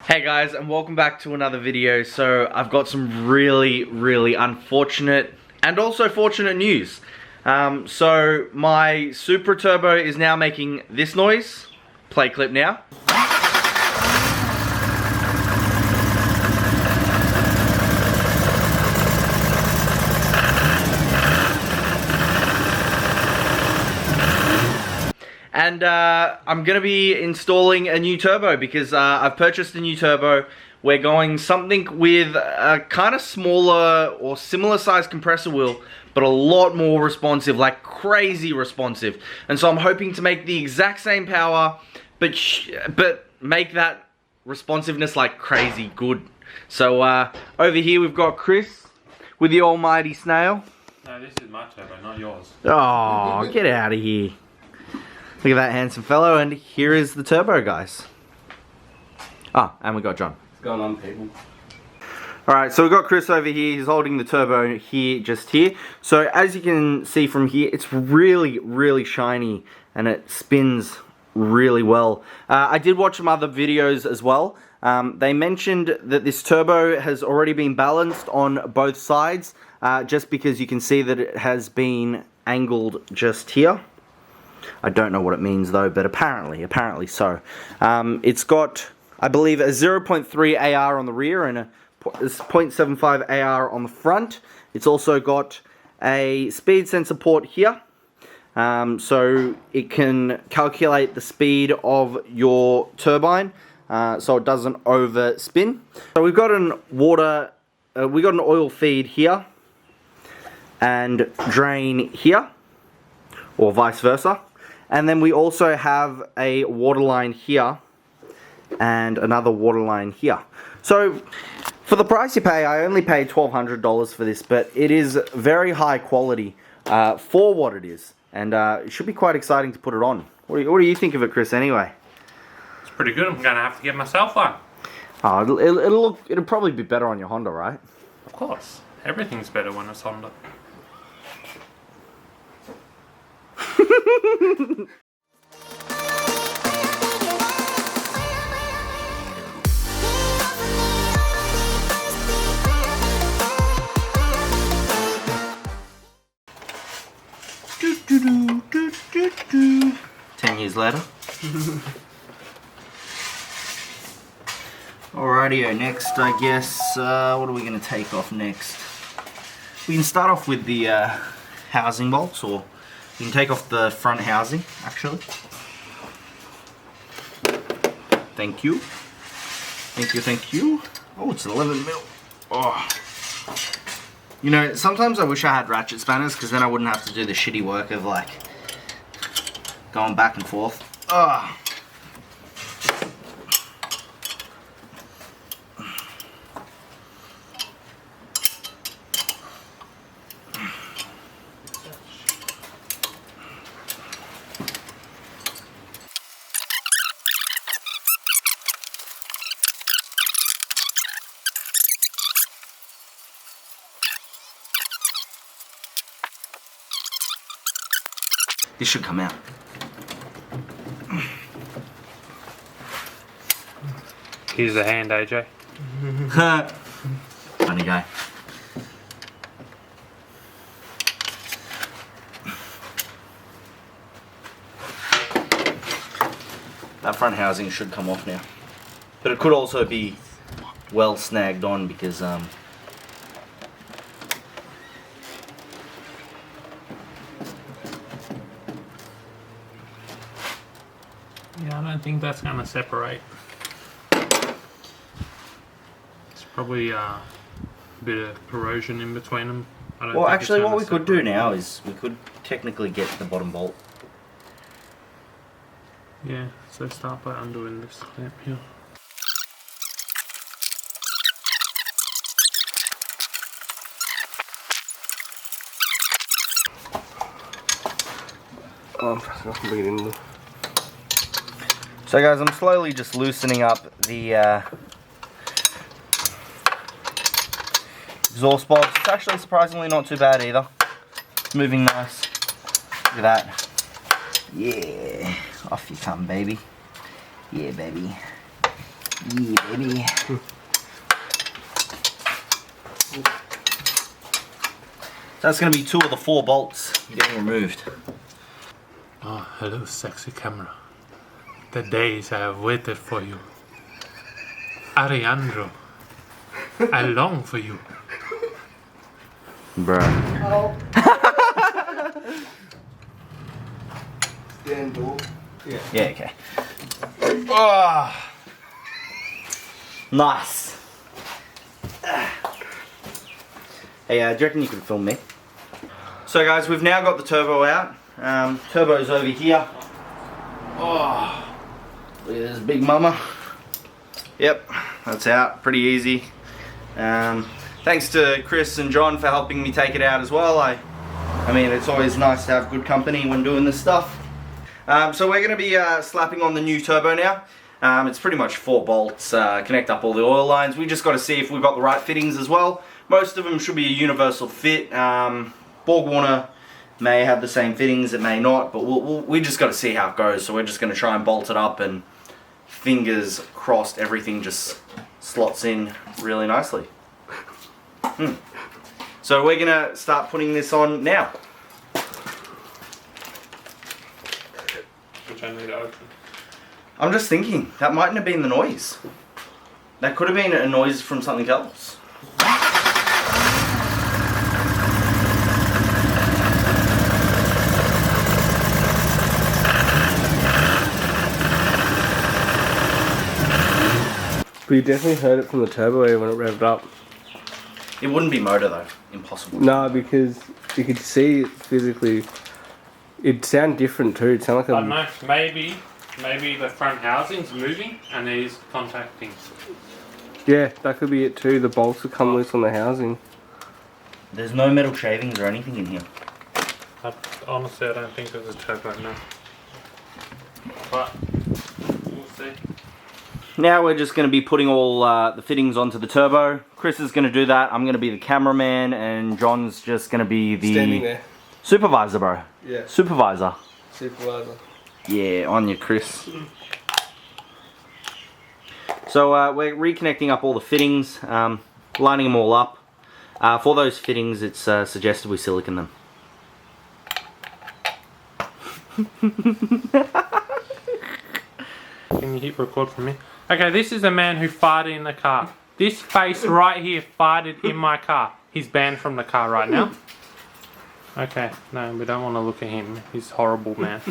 Hey guys, and welcome back to another video. So I've got some really unfortunate and also fortunate news. So my Supra Turbo is now making this noise. Play clip now. And I'm going to be installing a new turbo because I've purchased a new turbo. We're going something with a kind of smaller or similar size compressor wheel, but a lot more responsive, like crazy responsive. And so I'm hoping to make the exact same power, but make that responsiveness like crazy good. So over here we've got Chris with the almighty snail. No, this is my turbo, not yours. Oh, get out of here. Look at that handsome fellow, and here is the turbo, guys. Ah, and we got John. What's going on, people? Alright, so we've got Chris over here. He's holding the turbo here, just here. So as you can see from here, it's really shiny, and it spins really well. I did watch some other videos as well. They mentioned that this turbo has already been balanced on both sides, just because you can see that it has been angled just here. I don't know what it means though, but apparently so. It's got, I believe, a 0.3 AR on the rear and a 0.75 AR on the front. It's also got a speed sensor port here, so it can calculate the speed of your turbine, so it doesn't overspin. So we've got an oil feed here and drain here, or vice versa. And then we also have a water line here and another water line here. So for the price you pay, I only paid $1,200 for this, but it is very high quality for what it is, and it should be quite exciting to put it on. What do you think of it, Chris, anyway? It's pretty good. I'm gonna have to get myself one. Oh, it'll probably be better on your Honda, right? Of course. Everything's better when it's Honda. Do. 10 years later. Alrighty, next I guess, what are we going to take off next? We can start off with the housing bolts, or you can take off the front housing, actually. Thank you. Thank you. Oh, it's 11 mil. Oh. You know, sometimes I wish I had ratchet spanners, because then I wouldn't have to do the shitty work of, like, going back and forth. Ugh. This should come out. Here's the hand, AJ. Funny guy. That front housing should come off now. But it could also be well snagged on because Yeah, I don't think that's gonna separate. It's probably a bit of corrosion in between them. well, actually what we could do now is we could technically get the bottom bolt. Yeah, so start by undoing this clamp here. So guys, I'm slowly just loosening up the exhaust box. It's actually surprisingly not too bad either. It's moving nice. Look at that. Yeah. Off you come, baby. Yeah, baby. Yeah, baby. That's going to be 2 of the 4 bolts getting removed. Oh, hello, sexy camera. The days I have waited for you. Ariandro, I long for you. Bruh. Oh. Stand door. Yeah, okay. Oh. Nice. Hey, do you reckon you could film me? So guys, we've now got the turbo out. Turbo's over here. Oh, look at this big mama. Yep, that's out. Pretty easy. Thanks to Chris and John for helping me take it out as well. I mean, it's always nice to have good company when doing this stuff. So we're going to be slapping on the new turbo now. It's pretty much 4 bolts, connect up all the oil lines. We just got to see if we've got the right fittings as well. Most of them should be a universal fit. Borg Warner may have the same fittings, it may not, but we just got to see how it goes. So we're just going to try and bolt it up, and fingers crossed everything just slots in really nicely. So we're going to start putting this on now. Which I need to open. I'm just thinking, that mightn't have been the noise. That could have been a noise from something else. But you definitely heard it from the turbo when it revved up. It wouldn't be motor though, impossible. No, because you could see it physically. It'd sound different too. It'd sound like I don't know, maybe the front housing's moving and it is contacting. Yeah, that could be it too. The bolts would come loose on the housing. There's no metal shavings or anything in here. Honestly, I don't think there's a turbo now. But we'll see. Now we're just going to be putting all the fittings onto the turbo. Chris is going to do that. I'm going to be the cameraman, and John's just going to be Standing the there. supervisor, bro. Yeah. Supervisor. Supervisor. Yeah, on you, Chris. So we're reconnecting up all the fittings, lining them all up. For those fittings, it's suggested we silicone them. Can you hit record for me? Okay, this is a man who farted in the car. This face right here farted in my car. He's banned from the car right now. Okay, no, we don't want to look at him. He's a horrible, man.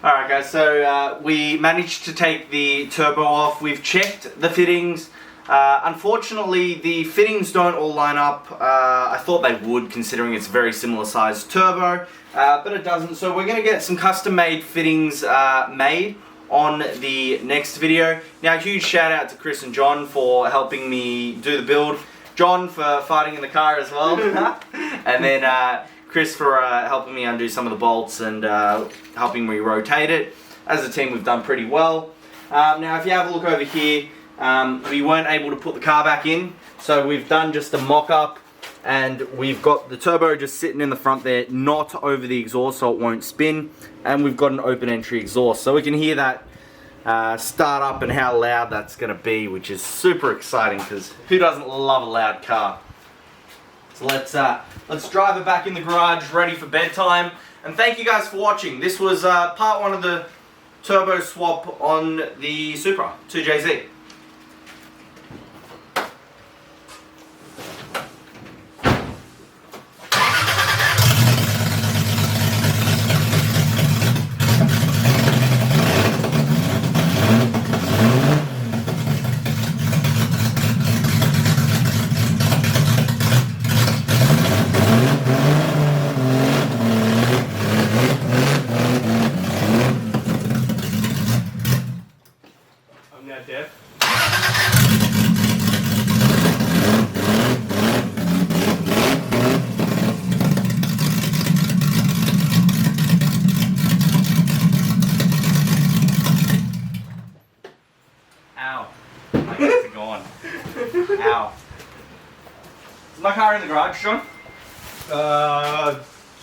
Alright guys, so we managed to take the turbo off. We've checked the fittings. Unfortunately, the fittings don't all line up. I thought they would, considering it's a very similar sized turbo, but it doesn't. So we're going to get some custom-made fittings made on the next video. Now, huge shout out to Chris and John for helping me do the build. John for farting in the car as well. And then Chris for helping me undo some of the bolts and helping me rotate it. As a team, we've done pretty well. Now, if you have a look over here, we weren't able to put the car back in, so we've done just a mock-up, and we've got the turbo just sitting in the front there, not over the exhaust so it won't spin, and we've got an open entry exhaust, so we can hear that start up and how loud that's going to be, which is super exciting, because who doesn't love a loud car? So let's drive it back in the garage, ready for bedtime, and thank you guys for watching. This was part 1 of the turbo swap on the Supra 2JZ. I'm now deaf. Ow. My legs are gone. Ow. Is my car in the garage, John?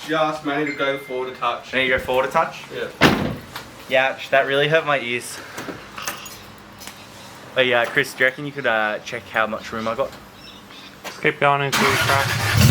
Just managed to go forward a touch. I need to go forward a touch? Yeah. Ouch, that really hurt my ears. Hey, Chris, do you reckon you could check how much room I got? Just keep going until you crash.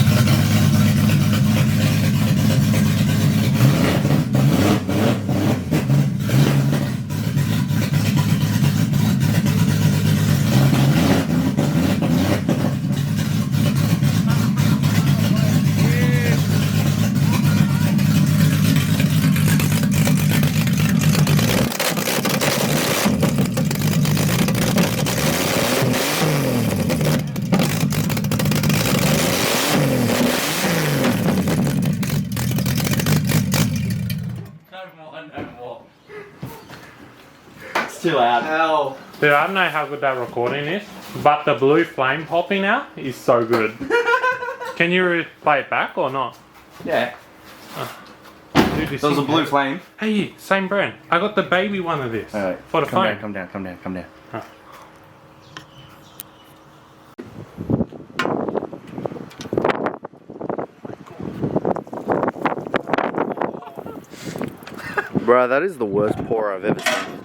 It's too loud. Ow. Dude, I don't know how good that recording is, but the blue flame popping out is so good. Can you play it back or not? Yeah. Dude, this There was a thing- blue flame. Hey, same brand. I got the baby one of this for the phone. Come down. Huh. Bro, that is the worst pour I've ever seen.